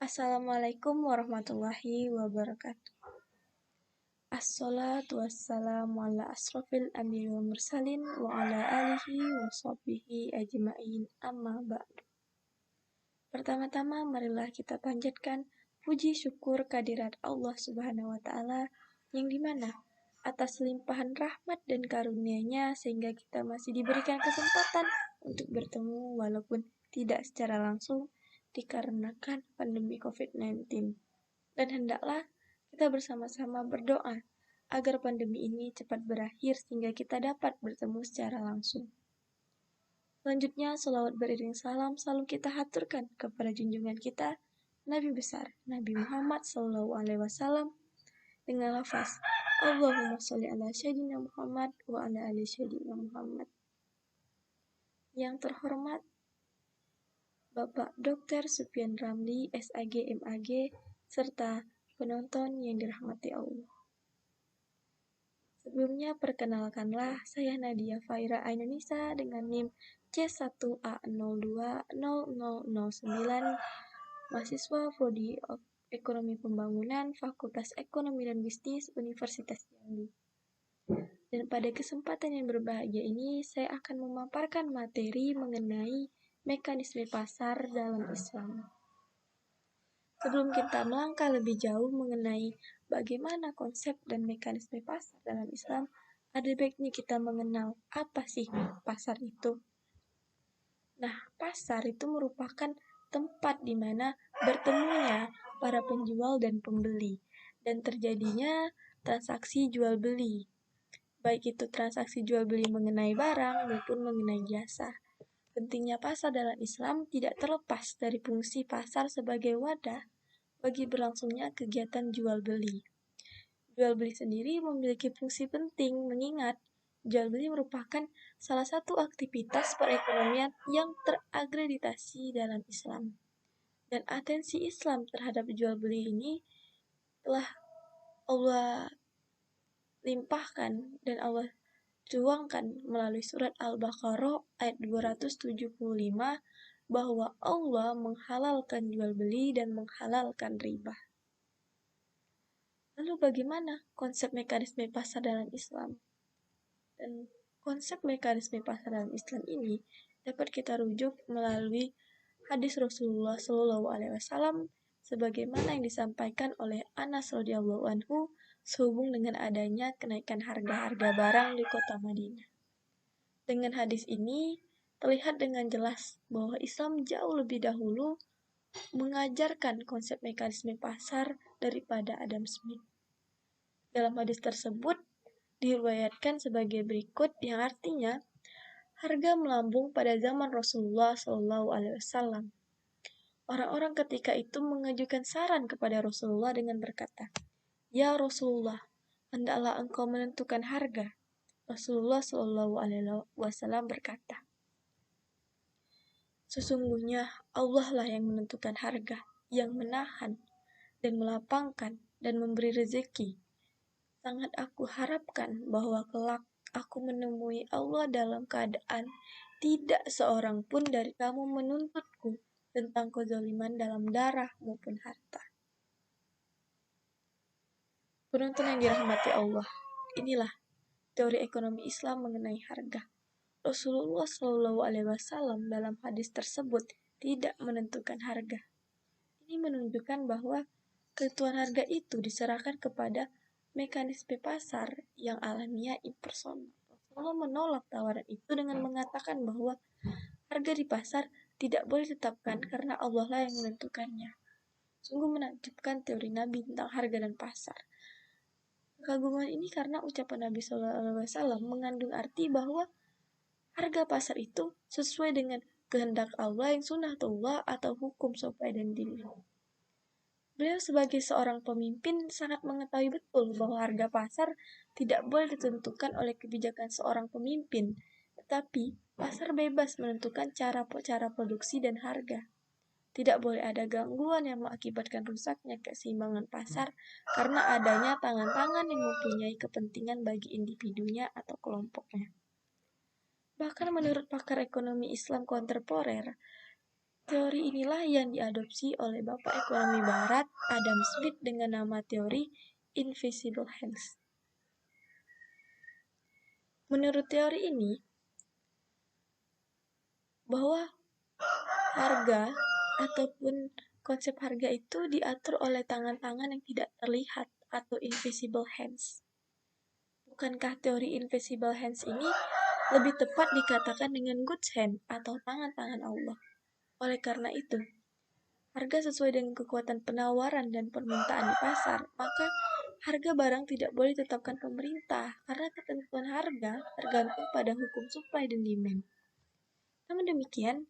Assalamualaikum warahmatullahi wabarakatuh. Assalatu wassalamu ala asrofil anbiya wal mursalin wa ala alihi wa sahbihi ajma'in amma ba'du. Pertama-tama marilah kita panjatkan puji syukur kehadirat Allah Subhanahu wa taala yang dimana atas limpahan rahmat dan karunia-Nya sehingga kita masih diberikan kesempatan untuk bertemu walaupun tidak secara langsung dikarenakan pandemi COVID-19. Dan hendaklah kita bersama-sama berdoa agar pandemi ini cepat berakhir sehingga kita dapat bertemu secara langsung. Selanjutnya, sholawat beriring salam selalu kita haturkan kepada junjungan kita, Nabi besar, Nabi Muhammad SAW, dengan lafaz, Allahumma sholli ala Sayyidina Muhammad wa ala ali Sayyidina Muhammad. Yang terhormat, Bapak Dr. Supian Ramli, SAG, MAG, serta penonton yang dirahmati Allah. Sebelumnya, perkenalkanlah saya Nadia Faira Ainunisa dengan NIM C1A020009, mahasiswa Prodi Ekonomi Pembangunan, Fakultas Ekonomi dan Bisnis, Universitas Jambi. Dan pada kesempatan yang berbahagia ini, saya akan memaparkan materi mengenai mekanisme pasar dalam Islam. Sebelum kita melangkah lebih jauh mengenai bagaimana konsep dan mekanisme pasar dalam Islam, ada baiknya kita mengenal apa sih pasar itu. Nah, pasar itu merupakan tempat di mana bertemunya para penjual dan pembeli dan terjadinya transaksi jual beli. Baik itu transaksi jual beli mengenai barang maupun mengenai jasa. Pentingnya pasar dalam Islam tidak terlepas dari fungsi pasar sebagai wadah bagi berlangsungnya kegiatan jual beli. Jual beli sendiri memiliki fungsi penting mengingat jual beli merupakan salah satu aktivitas perekonomian yang terakreditasi dalam Islam. Dan atensi Islam terhadap jual beli ini telah Allah limpahkan dan Allah tuangkan melalui surat Al-Baqarah ayat 275 bahwa Allah menghalalkan jual beli dan menghalalkan riba. Lalu bagaimana konsep mekanisme pasar dalam Islam? Dan konsep mekanisme pasar dalam Islam ini dapat kita rujuk melalui hadis Rasulullah SAW sebagaimana yang disampaikan oleh Anas radhiyallahu anhu sehubung dengan adanya kenaikan harga-harga barang di kota Madinah. Dengan hadis ini, terlihat dengan jelas bahwa Islam jauh lebih dahulu mengajarkan konsep mekanisme pasar daripada Adam Smith. Dalam hadis tersebut, diriwayatkan sebagai berikut yang artinya, harga melambung pada zaman Rasulullah SAW. Orang-orang ketika itu mengajukan saran kepada Rasulullah dengan berkata, Ya Rasulullah, hendaklah engkau menentukan harga. Rasulullah SAW berkata, Sesungguhnya Allah lah yang menentukan harga, yang menahan dan melapangkan dan memberi rezeki. Sangat aku harapkan bahwa kelak aku menemui Allah dalam keadaan tidak seorang pun dari kamu menuntutku tentang kezaliman dalam darah maupun harta. Penonton yang dirahmati Allah, inilah teori ekonomi Islam mengenai harga. Rasulullah SAW dalam hadis tersebut tidak menentukan harga. Ini menunjukkan bahwa ketentuan harga itu diserahkan kepada mekanisme pasar yang alamiah impersonal. Rasulullah menolak tawaran itu dengan mengatakan bahwa harga di pasar tidak boleh ditetapkan karena Allah lah yang menentukannya. Sungguh menakjubkan teori Nabi tentang harga dan pasar. Kekaguman ini karena ucapan Nabi SAW mengandung arti bahwa harga pasar itu sesuai dengan kehendak Allah yang sunnatullah atau hukum sopan dan din. Beliau sebagai seorang pemimpin sangat mengetahui betul bahwa harga pasar tidak boleh ditentukan oleh kebijakan seorang pemimpin, tetapi pasar bebas menentukan cara produksi dan harga. Tidak boleh ada gangguan yang mengakibatkan rusaknya keseimbangan pasar karena adanya tangan-tangan yang mempunyai kepentingan bagi individunya atau kelompoknya. Bahkan menurut pakar ekonomi Islam kontemporer, Teori inilah yang diadopsi oleh Bapak Ekonomi Barat, Adam Smith dengan nama teori Invisible Hands. Menurut teori ini, bahwa harga ataupun konsep harga itu diatur oleh tangan-tangan yang tidak terlihat atau invisible hands. Bukankah teori invisible hands ini lebih tepat dikatakan dengan good hand atau tangan-tangan Allah? Oleh karena itu, harga sesuai dengan kekuatan penawaran dan permintaan di pasar, maka harga barang tidak boleh ditetapkan pemerintah karena ketentuan harga tergantung pada hukum supply dan demand. Namun demikian,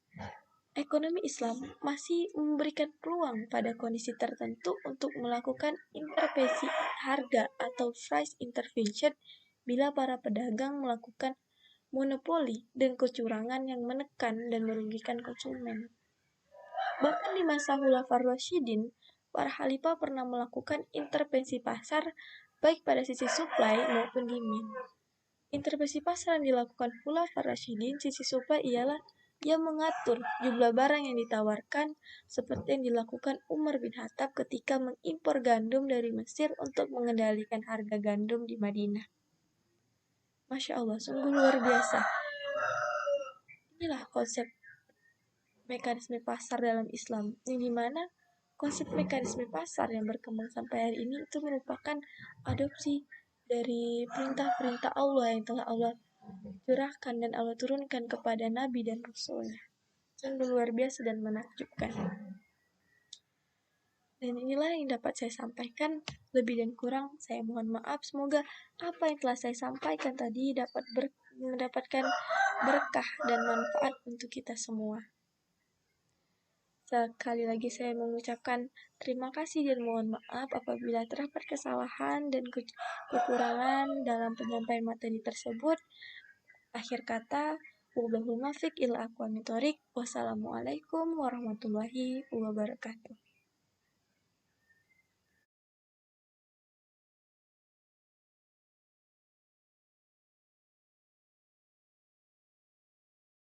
ekonomi Islam masih memberikan peluang pada kondisi tertentu untuk melakukan intervensi harga atau price intervention bila para pedagang melakukan monopoli dan kecurangan yang menekan dan merugikan konsumen. Bahkan di masa Khulafaur Rasyidin, para khalifah pernah melakukan intervensi pasar baik pada sisi supply maupun demand. Intervensi pasar yang dilakukan Khulafaur Rasyidin sisi supply ialah yang mengatur jumlah barang yang ditawarkan seperti yang dilakukan Umar bin Khattab ketika mengimpor gandum dari Mesir untuk mengendalikan harga gandum di Madinah. Masya Allah, sungguh luar biasa. Inilah konsep mekanisme pasar dalam Islam, yang dimana konsep mekanisme pasar yang berkembang sampai hari ini itu merupakan adopsi dari perintah-perintah Allah yang telah Allah curahkan dan Allah turunkan kepada Nabi dan Rasulnya. Sungguh luar biasa dan menakjubkan. Dan inilah yang dapat saya sampaikan. Lebih dan kurang saya mohon maaf. Semoga apa yang telah saya sampaikan tadi dapat mendapatkan berkah dan manfaat untuk kita semua. Sekali lagi saya mengucapkan terima kasih dan mohon maaf apabila terdapat kesalahan dan kekurangan dalam penyampaian materi tersebut. Akhir kata, Wassalamualaikum warahmatullahi wabarakatuh.